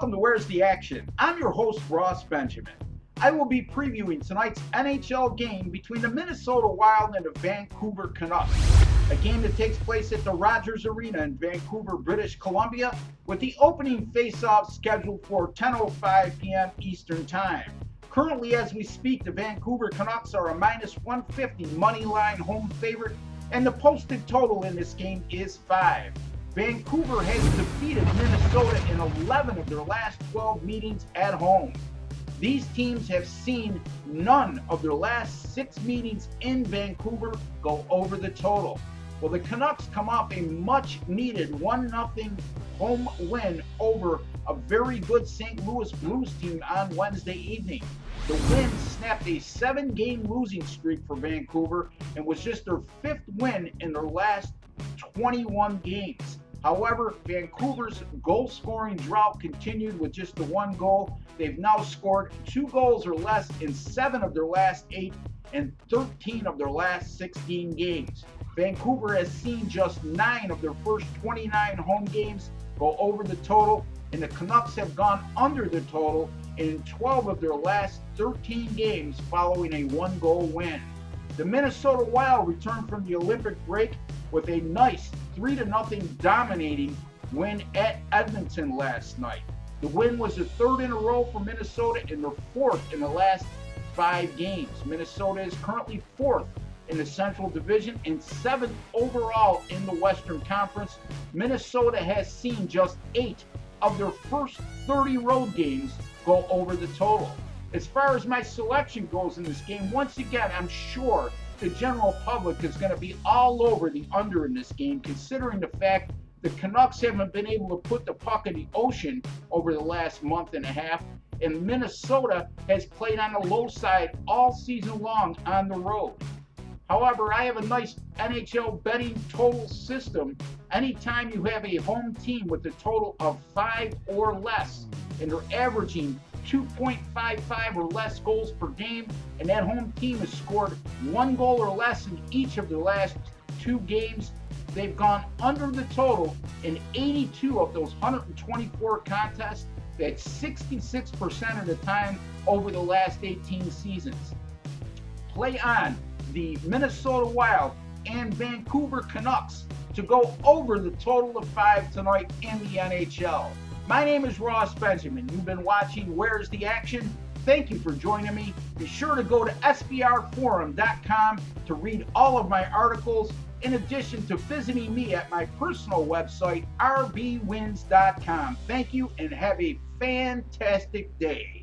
Welcome to Where's the Action? I'm your host, Ross Benjamin. I will be previewing tonight's NHL game between the Minnesota Wild and the Vancouver Canucks, a game that takes place at the Rogers Arena in Vancouver, British Columbia, with the opening face-off scheduled for 10:05 p.m. Eastern Time. Currently, as we speak, the Vancouver Canucks are a minus 150 money line home favorite, and the posted total in this game is 5. Vancouver has defeated Minnesota in 11 of their last 12 meetings at home. These teams have seen none of their last 6 meetings in Vancouver go over the total. Well, the Canucks come off a much-needed 1-0 home win over a very good St. Louis Blues team on Wednesday evening. The win snapped a 7-game losing streak for Vancouver and was just their 5th win in their last 21 games. However, Vancouver's goal-scoring drought continued with just the 1 goal. They've now scored 2 goals or less in 7 of their last 8 and 13 of their last 16 games. Vancouver has seen just 9 of their first 29 home games go over the total, and the Canucks have gone under the total in 12 of their last 13 games following a 1-goal win. The Minnesota Wild returned from the Olympic break with a nice 3-0 dominating win at Edmonton last night. The win was the 3rd in a row for Minnesota and their 4th in the last 5 games. Minnesota is currently 4th in the Central Division and 7th overall in the Western Conference. Minnesota has seen just 8 of their first 30 road games go over the total. As far as my selection goes in this game, once again, I'm sure the general public is going to be all over the under in this game, considering the fact the Canucks haven't been able to put the puck in the ocean over the last month and a half, and Minnesota has played on the low side all season long on the road. However, I have a nice NHL betting total system. Anytime you have a home team with a total of 5 or less, and they're averaging 2.55 or less goals per game, and that home team has scored 1 goal or less in each of their last 2 games, they've gone under the total in 82 of those 124 contests. That's 66% of the time over the last 18 seasons. Play on the Minnesota Wild and Vancouver Canucks to go over the total of 5 tonight in the NHL. My name is Ross Benjamin. You've been watching Where's the Action? Thank you for joining me. Be sure to go to sbrforum.com to read all of my articles, in addition to visiting me at my personal website, rbwins.com. Thank you and have a fantastic day.